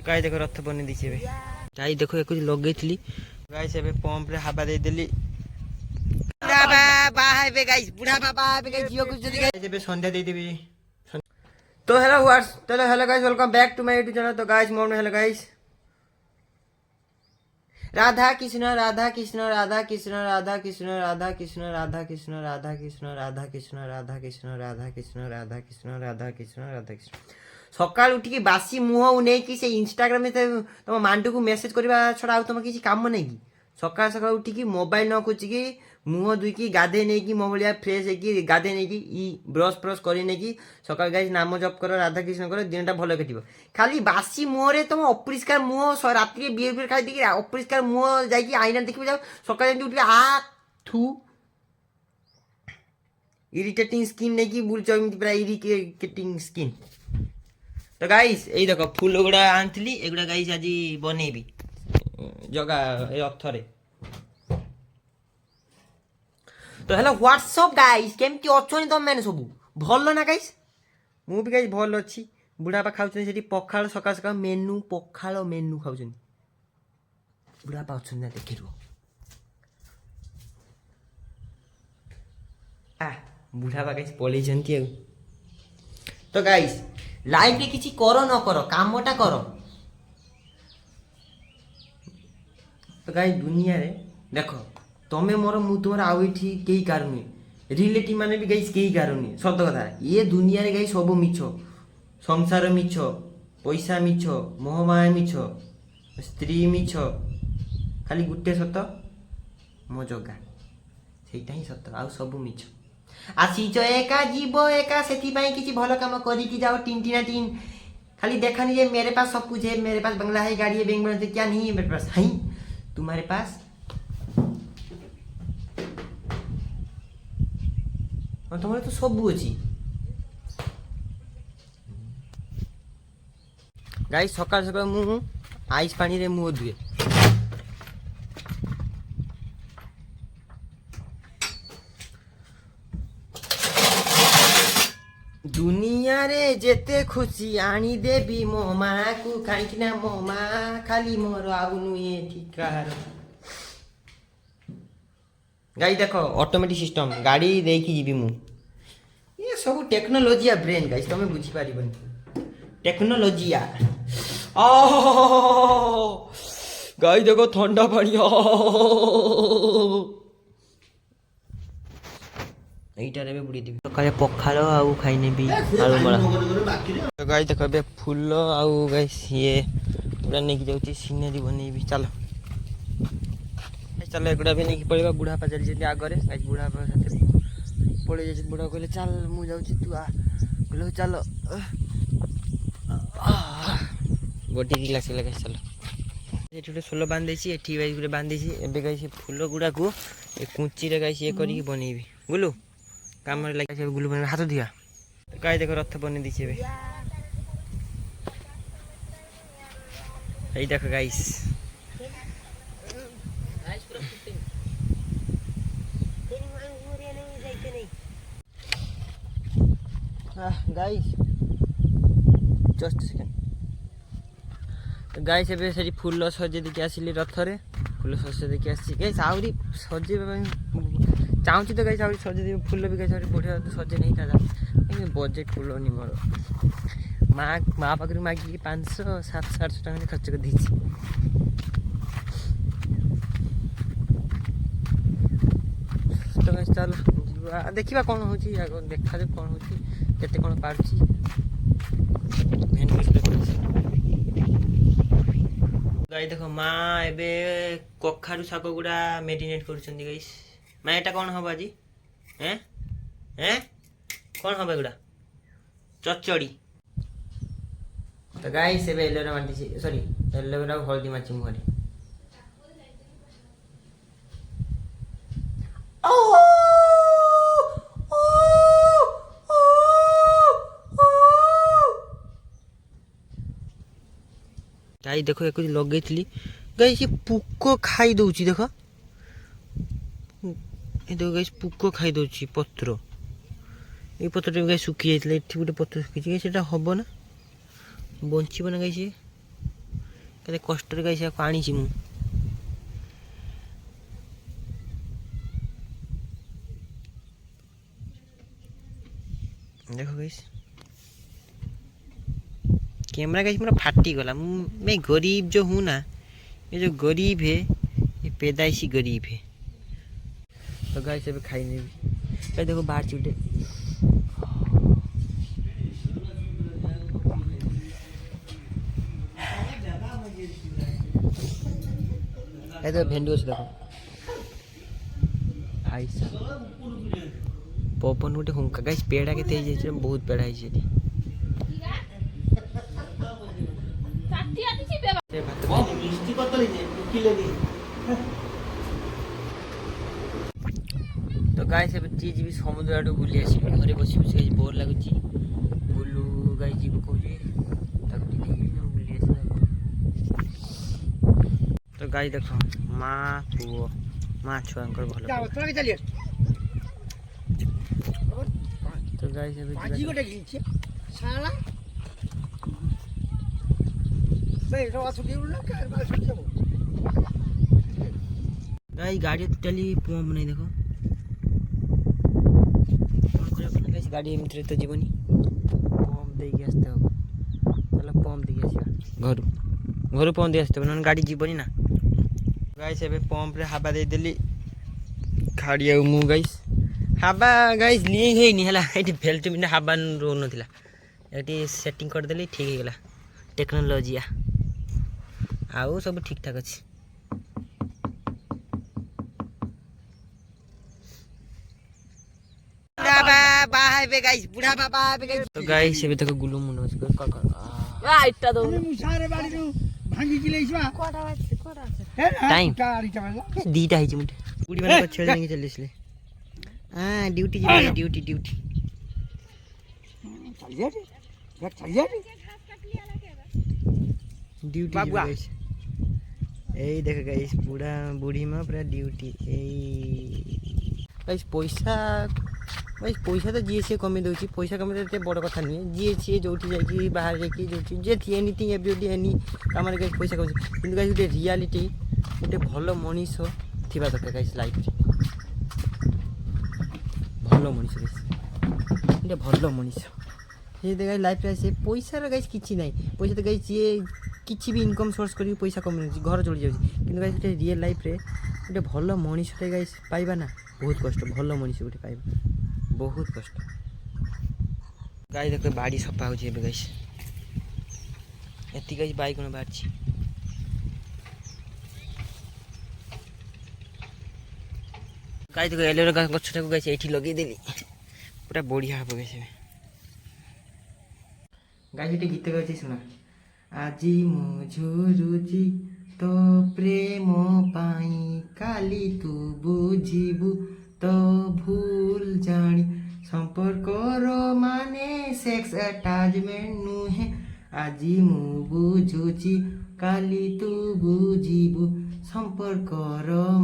Guys देखो रथ बनी दी छे गाइस देखो एक लगेइतली गाइस एबे पंप रे हवा दे देली बुढ़ा बा हेबे गाइस बुढ़ा बाबा हेबे गाइस जियो कुछ जदी गाइस एबे संध्या दे देबी। तो hello what's hello guys welcome back to my YouTube channel. तो गाइस मोर में हेलो गाइस राधा कृष्ण राधा कृष्ण राधा कृष्ण राधा कृष्ण राधा कृष्ण राधा कृष्ण राधा कृष्ण राधा कृष्ण राधा कृष्ण राधा कृष्ण राधा कृष्ण राधा कृष्ण राधा कृष्ण सकाल उठिकी बासी मुह नहीं से इंस्टाग्राम में तुम मांडू को मेसेज करवा छड़ा तुम किसी काम नहीं कि सकाल सकाल उठिकी मोबाइल न खुचिकी मुह धुईकी गाधे नहीं कि मो भाया फ्रेश होगी गाधे नहीं कि ब्रश फ्रश कर नहीं सकाल गाइस नाम जप कर राधा कृष्ण कर दिन भल कटो खाली बासी मुहरे तुम अपरिष्कार मुह रात बियर बियर खाई देखिए अपरिष्कार मुह जाकि आईना देखिए जाओ सकाल उठिक आ थू इरिटेटिंग स्किन नहीं कि बुलच पूरा इरिटेटिंग स्किन। तो गाइस यही देख फुल गुड़ा आनी एगुड़ा गाइस आज बनईबी जगह रथरे। तो हेलो व्हाट्सअप गाइस केमती अच्छी तुम मैंने सब भल ना गाइस मु भी गाइस भल अच्छी बुढ़ापा खाऊँ से पखाड़ सकाल सकाल मेनू पखाड़ मेनू खाऊँ बुढ़ापा अच्छा ना देखे रुह बुढ़ापा गाइस पलैंती। तो गाइस लाइफ रे किसी करो न करो कामटा करो। तो गाइस दुनिया रे देखो तमें मोर मु तुम आउ कई कारुनी रिलेटिव माने भी गाइस कई कारुनी सत कथा ये दुनिया रे गाइस सब मिछ संसार मिछ पैसा मिछ मोहमाया मिछ स्त्री मिछ खाली गुटे सत मो जगा सेटा ही सत आउ सब मिछ आसीच एका जीव एका से किसी भल कम करी जाओ टीन टीना टीन खाली देखा नहीं ये मेरे पास सब कुछ है मेरे पास बंगला है गाड़ी है बैंक बैलेंस है क्या नहीं है मेरे पास है तुम्हारे पास और तुम्हारे तो सब अच्छी गाइस सकाल सकाल मु आइस पानी रे मुह धुए दुनिया रे जेते खुशी आनी देवी मो माँ को कहीं मो माँ खाली मोर आउ नुए ठिकार गाई देख ऑटोमेटिक सिस्टम गाड़ी देकी जीवी मु ये सब टेक्नोलोजी ब्रेन गाइस तुम बुझी पारिबनी टेक्नोलोजिया गाई देखो ठंडा पानी এইটারে भी बुड़ी देबी सकाळे पखाळ आउ खाइने भी आलू बड़ा। तो गाइस देखो बे फूल आउ गाइस ये पूरा नेकी जाउची सीनरी बनेबी चलो चलो एगुड़ा भी नहीं पड़ेगा बुढ़ापा चली आगे गाइस बुढ़ापा साथ पड़े जाए बुढ़ा कहले चल मु जाऊँ तू आ कहले चल बॉडी रिलैक्स लगे चलो ये गोटे सोल बांध देसी एठी गाइस गोटे बांध देसी एबे गाइस फूल गुड़ा को ए कुंची रे गाइस ये करी बनेबी गुलू काम रे लागे गुलू बने हाथ दिया गाइस देखो रथ बने दी छे ए देखो गाइस गाइस जस्ट सेकेंड। तो गाइस एबे से फूल सजे देखिए आसिली रथरे फूल सजे देखिए आसी गाइस आहरी सजे चाहूँ तो गाइस आहरी सजे फूल भी गाइस आहरी बढ़िया सजे नहीं था बजेट फूल नहीं मोर माँ माँ पाखर मागिक 500-700-800 टका खर्च कर दी। तो गाइस चल देखा कौन हो देखा कौन हो केते कौन पार्ची गाइस देखो माँ एबे कखारु शाग गुड़ा मेरिनेट करुछंदी गाइस माँ एटा कौन हम आज हैं हैं कौन हम एगुड़ा चचड़ी। तो गाइस एबे एलोवेरा मारती सॉरी एलोवेरा हल्दी मारची मुहरे गाई देखो एक लगे गाई ये पुक खाई दौची देख देखो गाई पुक खाई दौची पत्र ये पत्र गाई सुखी जाइए गोटे पत्र सुखी से हम ना बचब ना गाई सी କେତେ କଷ୍ଟରେ ଗାଇସ୍ ଆକୁ ଆଣିଛି ମୁଁ। देखो गाइस कैमरा गाइस मेरा फाटी गला। मैं गरीब जो हूँ ना, ये जो गरीब है ये पैदाइशी गरीब है। तो गाइस अभी खाई नहीं भी देखो बाहर चूटे तो भेंडी अच्छे देखो भाई पवन गोटे हुंका गाइस पेड़ा के बहुत पेड़ा है तो गाइस अब चीज भी समुद्र आड़ बुली आस घरे बस बस बोर लगुच बुलू गाई जी कौन बुली तो गाई देख माँ पुओ माँ छुआ भल तो गाइस अभी गाइस गाड़ी टोटली पंप नहीं देखो गाड़ी एमती तो जीवनी पंप देके आसते हो चलो पंप देके आस घर घर पंप दे आसते ना गाड़ी जीवनी ना गाइस एबे पंप रे हवा दे देली खाड़ी मु गाइस हवा गाइस लिए हेनी हला एटी भेल्ट मिने हवा रो नथिला एटी सेटिंग कर देली ठीक हेगला टेक्नोलॉजी आउ सब ठीक ठाक अछि। तो गाइस एबे तक गुलु मुनो अछि कर आ इटा दो मुसारे बाड़ी नु भांगी कि लेइसबा कोटा टाइम दीटा हिच मुटे उडी माने छेड़ नहीं चलिसले हां ड्यूटी जी ड्यूटी ड्यूटी चल जा ड्यूटी गाइस ए देख गाइस पूरा बूढ़ी में पूरा ड्यूटी ए गाइस पैसा भाई पैसा तो जी सी कमी दूसरी पैसा कमी तो बड़ कथा नुहे जी सी जो जाइए बाहर जाकि जो थी एनीथिंग एवरी एनी कम पैसा कमी कि गोटे रियालीटी गोटे भल मनीष थी दरकार गाइस लाइफ भल मनीष गोटे भल मनीष ये गाइस लाइफ से पैसार गाइस किसी ना पैसा तो गाइस ये किसी भी इनकम सोर्स कर पैसा कमी घर चली जाऊँगी कि गाइस गोटे रियल लाइफ रे गोटे भल मनीषटे गाइस पाइबा ना बहुत कष्ट भल मनीष गोटे पाइबा बहुत कष्ट गाई देख बाड़ी सफा हो गाइस एति गाइस बाइगण बाहर गाई देख एलोवेरा गछटा को गाइस एठी लगे देली पूरा बढ़िया हो गाइस गाइस एटी गीत गाइस सुना आजी मु झुरुची तो प्रेम पाई काली तू बुझिबु तो भूल जानी संपर्क माने सेक्स अटैचमेंट नुहे आजी मु बुझुची काली तू बुझिबु संपर्क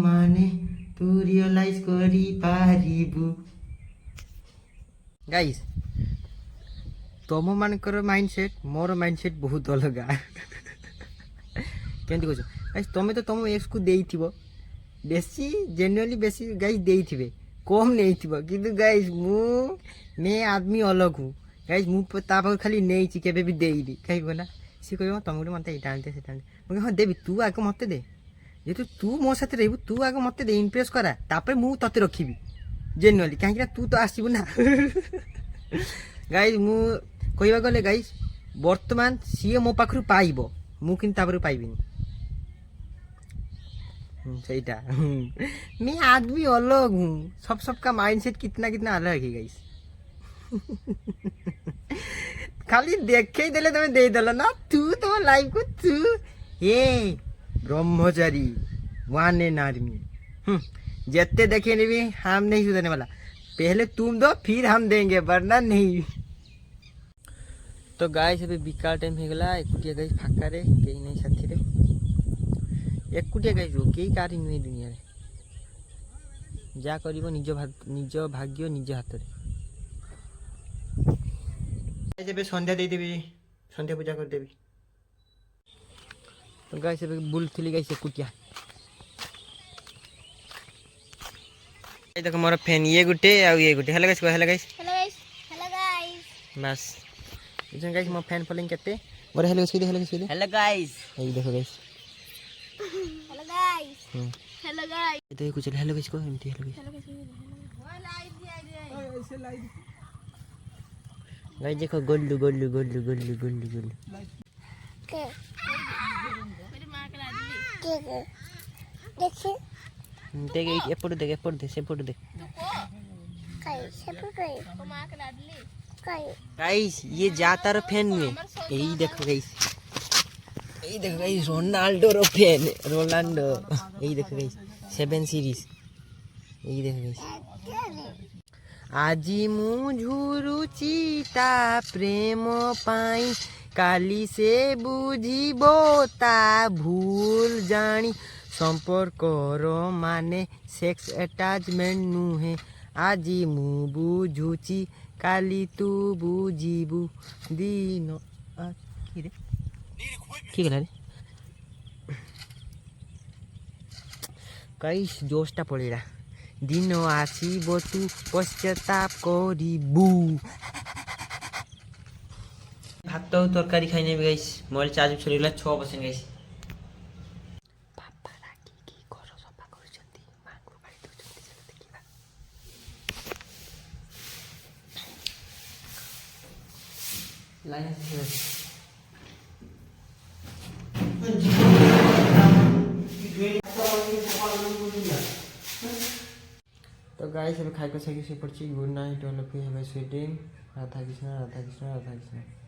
माने तू रियलाइज करी पारिबु गाइस तुम मानकर माइंडसेट मोर माइंडसेट बहुत अलग केमती कह गाइस तुम तो तुम एक्स को देइथिबो बेसी जेन्युइनली बेसी गाइस देइथिबे कम नहीं थी कि गाइस मैं आदमी अलग हूँ गाइस मुझे खाली नहीं केवे भी देनी कहीं ना सी कह तुम गोटे मत यहाँ आनते मुझे हाँ देवी तू आगे मत दे जेहतु तू मो साथ रहबू तू आगे मत दे इम्प्रेस करा तापर मु तते रखी जेन्युइनली कहीं तू तो आसबू ना गाइस मु कहवा गले गाइस बर्तमान सी मो पाखु पाइब मुझे पाइबिनी सहीटा मैं आदमी अलग हूँ सबका माइंडसेट कितना कितना अलग है गाइस खाली देखे देले तुम्हें दे देला ना तू तो लाइफ को तू ये ब्रह्मचारी वन एन आर्मी जितने देखे नहीं हम नहीं सुधरने वाला पहले तुम दो फिर हम देंगे वरना नहीं। तो गाइस अभी बिकाल टाइम हो गला एकुटिया गाइस फाका रे कहीं नहीं साथी रे एकुटिया गाइस कई कारी नुहे दुनिया रे जा करिवो निज भाग्य निज हाथ रे जब संध्या दे देवी संध्या पूजा कर देवी। तो तो गाइस अभी बुलथिली गाइस कुटिया ये देखो मोर फैन ये गुटे आ ये गुटे hello guys hello guys hello guys hello guys बस इजन गाइस मो फैन फॉलोइंग करते मोर हेलो गाइस हेलो गाइस ये देखो guys hello guys hello guys ये देखो कुछ हेलो गाइस को एमटी हेलो गाइस गाइस देखो गोल्लू गोल्लू गोल्लू गोल्लू गोल्लू गोल्लू के मेरी मां के लाडली के देखिए देख एपड़ दे से फोटो देख काई से तो मां के लाडली काई गाइस ये जाता रो फैन में यही देखो गाइस रोनाल्डो रो फैन रोनाल्डो यही देखो गाइस 7 सीरीज यही देखो गाइस आजी मु झुरुची ता प्रेम पाई काली से बुझिबो ता भूल जानी संपर्कर माने सेक्स अटैचमेंट नुहे आजी मु बुझुची काली तू बुझिबु दिन की गला रे कई जोशटा पड़ेला दिन आसीब तू पश्चाताप करिबु भात तरकारी खाई नेबी गाइस मोबाइल चार्ज सरीगला 6% गाइस बापा राखी की घर सफा करछंती मांगु गाड़ी दउछंती से देखिबा लाइन से तो गाइस अभी खाई को सही से पड़ची good night all of you have a sweet dream Radha Krishna Radha Krishna Radha Krishna